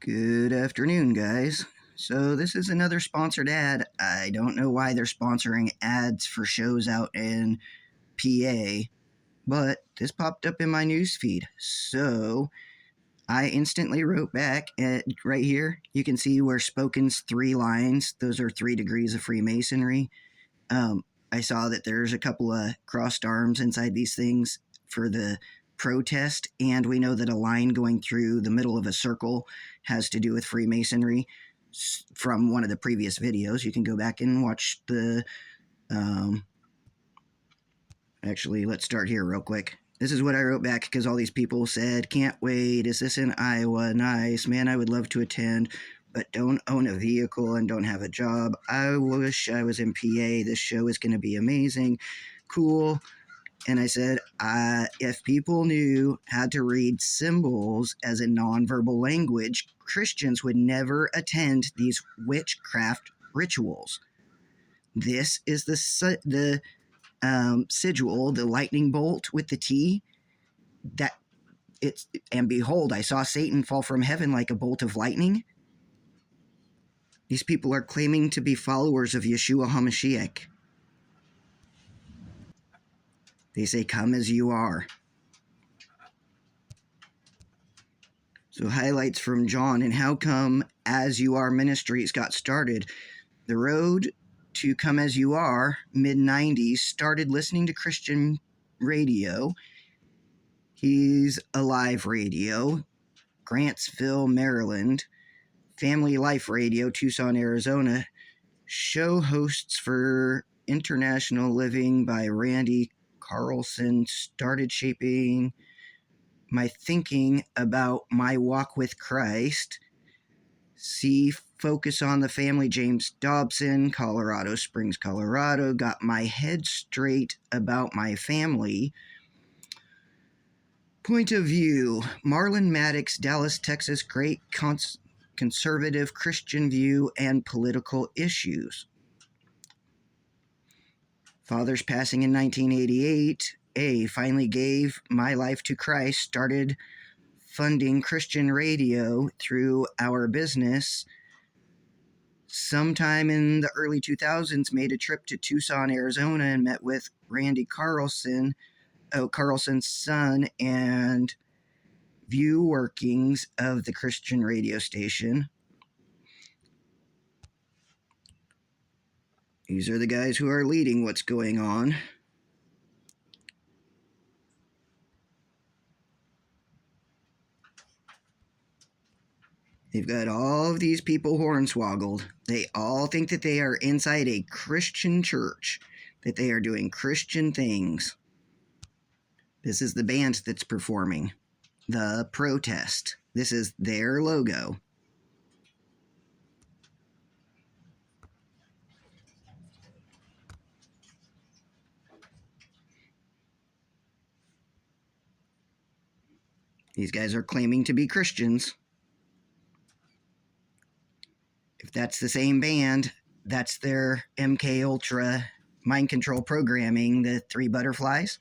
Good afternoon, guys. So, this is another sponsored ad. I don't know why they're sponsoring ads for shows out in PA, but this popped up in my newsfeed. So, I instantly wrote back at right here. You can see where spoken's 3 lines. Those are 3 degrees of Freemasonry. I saw that there's a couple of crossed arms inside these things for the protest, and we know that a line going through the middle of a circle has to do with Freemasonry from one of the previous videos. You can go back and watch the actually, let's start here real quick. This is what I wrote back because all these people said, "Can't wait, is this in Iowa? Nice, man, I would love to attend, but don't own a vehicle and don't have a job. I wish I was in PA. This show is going to be amazing. Cool." And I said, if people knew how to read symbols as a nonverbal language, Christians would never attend these witchcraft rituals. This is the sigil, the lightning bolt with the T. And behold, I saw Satan fall from heaven like a bolt of lightning. These people are claiming to be followers of Yeshua HaMashiach. They say, "Come as you are." So highlights from John and how come As You Are Ministries got started. The road to Come As You Are, mid-90s, started listening to Christian radio. He's Alive Radio, Grantsville, Maryland, Family Life Radio, Tucson, Arizona, show hosts for International Living by Randy Carlson started shaping my thinking about my walk with Christ. See Focus on the Family, James Dobson, Colorado Springs, Colorado, got my head straight about my family. Point of View, Marlon Maddox, Dallas, Texas, great conservative Christian view and political issues. Father's passing in 1988. Finally gave my life to Christ, started funding Christian radio through our business. Sometime in the early 2000s, made a trip to Tucson, Arizona, and met with Randy Carlson, Carlson's son, and view workings of the Christian radio station. These are the guys who are leading what's going on. They've got all of these people hornswoggled. They all think that they are inside a Christian church, that they are doing Christian things. This is the band that's performing. The Protest. This is their logo. These guys are claiming to be Christians. If that's the same band, that's their MK Ultra mind control programming, the 3 butterflies.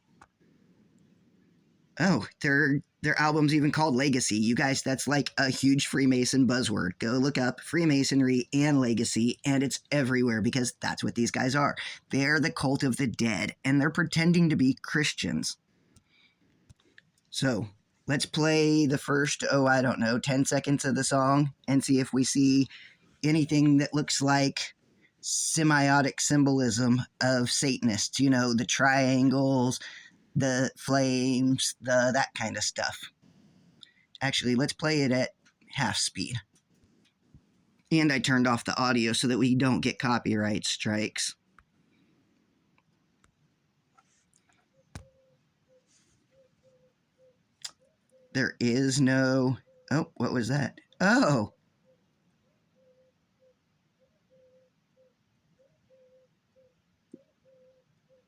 Oh, their album's even called Legacy. You guys, that's like a huge Freemason buzzword. Go look up Freemasonry and Legacy, and it's everywhere because that's what these guys are. They're the cult of the dead, and they're pretending to be Christians. So, let's play the first, 10 seconds of the song and see if we see anything that looks like semiotic symbolism of Satanists. You know, the triangles, the flames, that kind of stuff. Actually, let's play it at half speed. And I turned off the audio so that we don't get copyright strikes. There is no... Oh, what was that? Oh!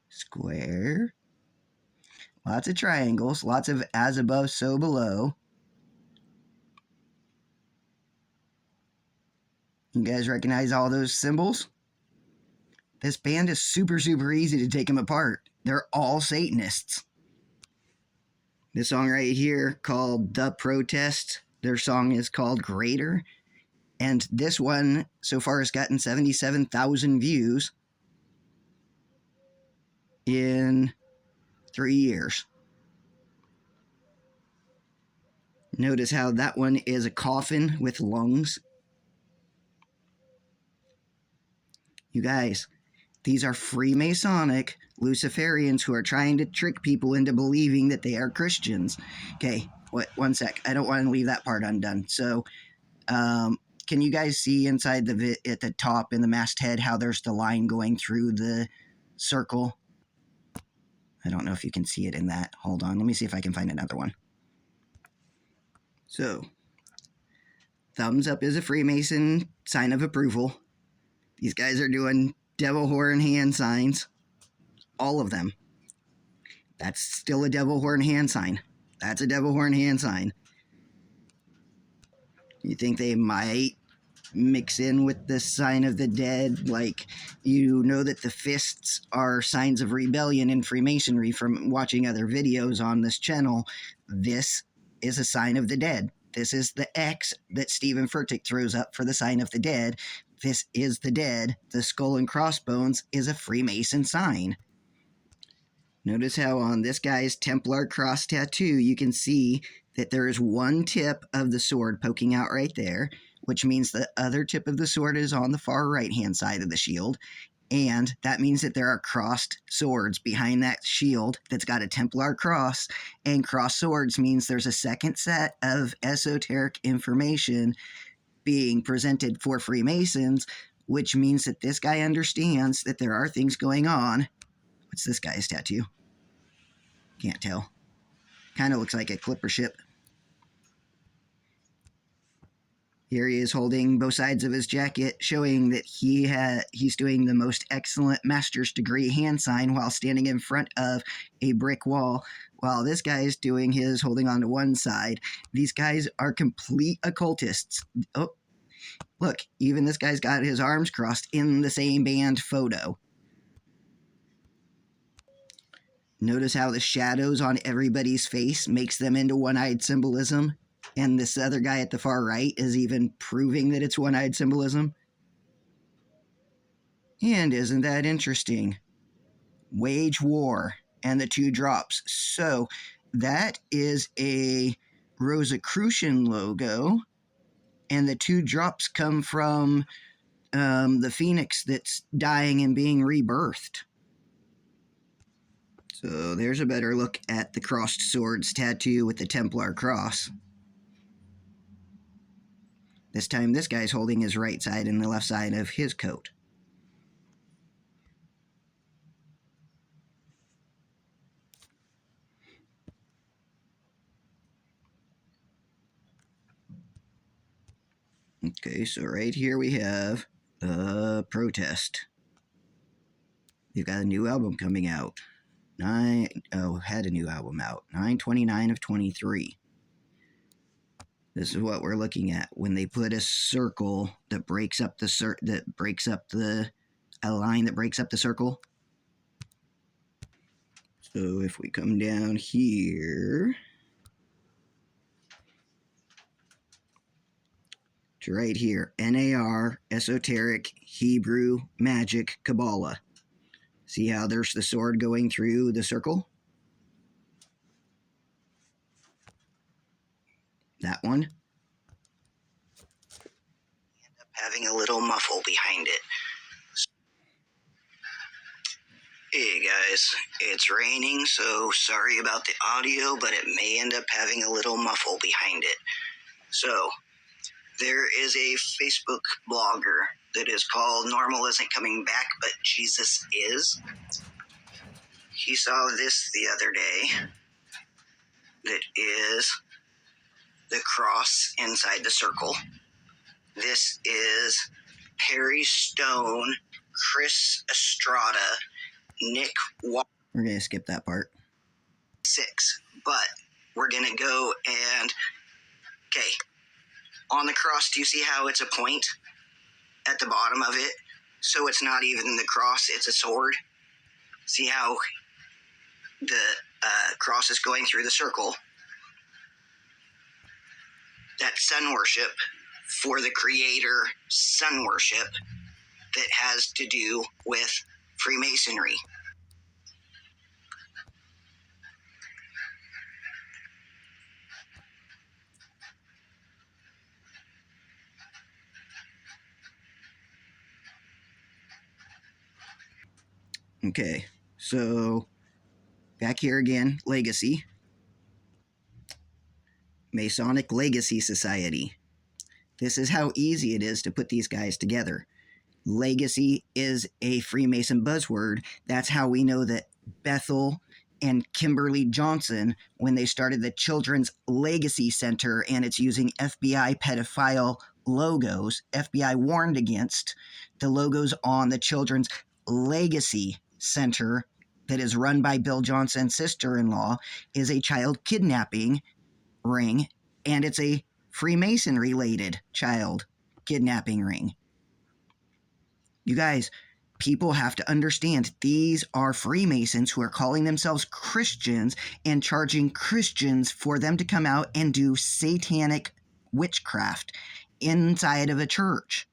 Square. Lots of triangles, lots of as above, so below. You guys recognize all those symbols? This band is super, super easy to take them apart. They're all Satanists. This song right here called The Protest, Their song is called Greater. And this one so far has gotten 77,000 views in 3 years. Notice how that one is a coffin with lungs. You guys, these are Freemasonic Luciferians who are trying to trick people into believing that they are Christians. Okay, one sec. I don't want to leave that part undone. So, can you guys see inside at the top in the masthead how there's the line going through the circle? I don't know if you can see it in that. Hold on. Let me see if I can find another one. So, thumbs up is a Freemason sign of approval. These guys are doing devil horn hand signs. All of them. That's still a devil horn hand sign. That's a devil horn hand sign. You think they might mix in with the sign of the dead? Like, you know that the fists are signs of rebellion in Freemasonry from watching other videos on this channel. This is a sign of the dead. This is the X that Stephen Furtick throws up for the sign of the dead. This is the dead. The skull and crossbones is a Freemason sign. Notice how on this guy's Templar cross tattoo, you can see that there is one tip of the sword poking out right there, which means the other tip of the sword is on the far right-hand side of the shield. And that means that there are crossed swords behind that shield that's got a Templar cross. And crossed swords means there's a second set of esoteric information being presented for Freemasons, which means that this guy understands that there are things going on. What's this guy's tattoo? Can't tell. Kind of looks like a clipper ship. Here he is holding both sides of his jacket, showing that he's doing the most excellent master's degree hand sign while standing in front of a brick wall, while this guy is doing his holding on to one side. These guys are complete occultists. Oh, look, even this guy's got his arms crossed in the same band photo. Notice how the shadows on everybody's face makes them into one-eyed symbolism, and this other guy at the far right is even proving that it's one-eyed symbolism. And isn't that interesting? Wage war and the two drops. So that is a Rosicrucian logo, and the two drops come from the phoenix that's dying and being rebirthed. So there's a better look at the crossed swords tattoo with the Templar cross. This time this guy's holding his right side and the left side of his coat. Okay, so right here we have Protest. They've got a new album coming out. Had a new album out. 9/29 of 23. This is what we're looking at when they put a circle that breaks up a line that breaks up the circle. So if we come down here to right here, NAR, Esoteric, Hebrew, Magic, Kabbalah. See how there's the sword going through the circle? That one. End up having a little muffle behind it. Hey guys, it's raining, so sorry about the audio, but it may end up having a little muffle behind it. So, there is a Facebook blogger that is called Normal Isn't Coming Back, but Jesus Is. He saw this the other day. That is the cross inside the circle. This is Perry Stone, Chris Estrada, Nick Walker. We're going to skip that part. 6, but we're going to go and, okay, on the cross, do you see how it's a point at the bottom of it? So it's not even the cross, it's a sword. See how the cross is going through the circle? that sun worship for the creator, sun worship that has to do with Freemasonry. Okay, so back here again, Legacy. Masonic Legacy Society. This is how easy it is to put these guys together. Legacy is a Freemason buzzword. That's how we know that Bethel and Kimberly Johnson, when they started the Children's Legacy Center, and it's using FBI pedophile logos, FBI warned against the logos on the Children's Legacy Center that is run by Bill Johnson's sister-in-law, is a child kidnapping ring, and it's a Freemason-related child kidnapping ring. You guys, people have to understand these are Freemasons who are calling themselves Christians and charging Christians for them to come out and do satanic witchcraft inside of a church.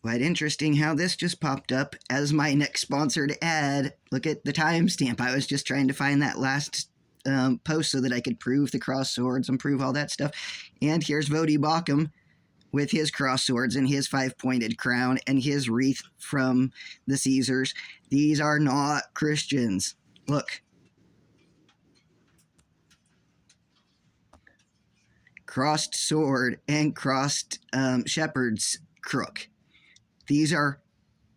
Quite interesting how this just popped up as my next sponsored ad. Look at the timestamp. I was just trying to find that last post so that I could prove the cross swords and prove all that stuff. And here's Voddie Baucham with his cross swords and his 5-pointed crown and his wreath from the Caesars. These are not Christians. Look. Crossed sword and crossed shepherd's crook. These are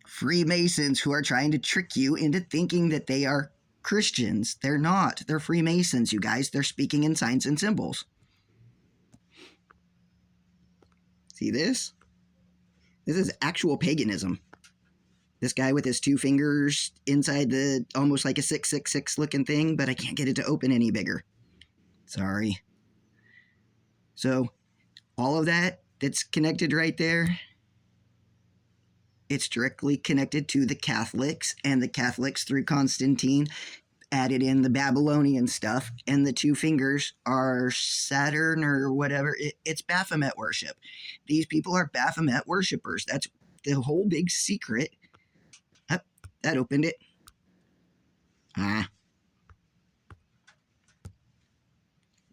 Freemasons who are trying to trick you into thinking that they are Christians. They're not. They're Freemasons, you guys. They're speaking in signs and symbols. See this? This is actual paganism. This guy with his 2 fingers inside the almost like a 666 looking thing, but I can't get it to open any bigger. Sorry. So all of that's connected right there, it's directly connected to the Catholics, and the Catholics through Constantine added in the Babylonian stuff, and the 2 fingers are Saturn or whatever. It's Baphomet worship. These people are Baphomet worshipers. That's the whole big secret. Oh, that opened it.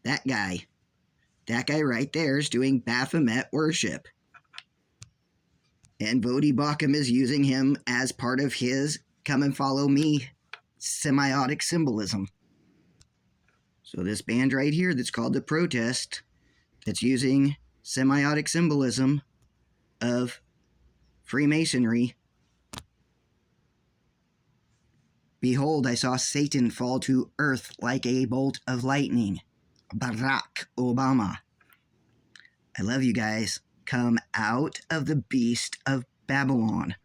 That guy. That guy right there is doing Baphomet worship. And Voddie Baucham is using him as part of his come and follow me semiotic symbolism. So this band right here that's called The Protest, that's using semiotic symbolism of Freemasonry. Behold, I saw Satan fall to earth like a bolt of lightning. Barack Obama. I love you guys. Come out of the beast of Babylon.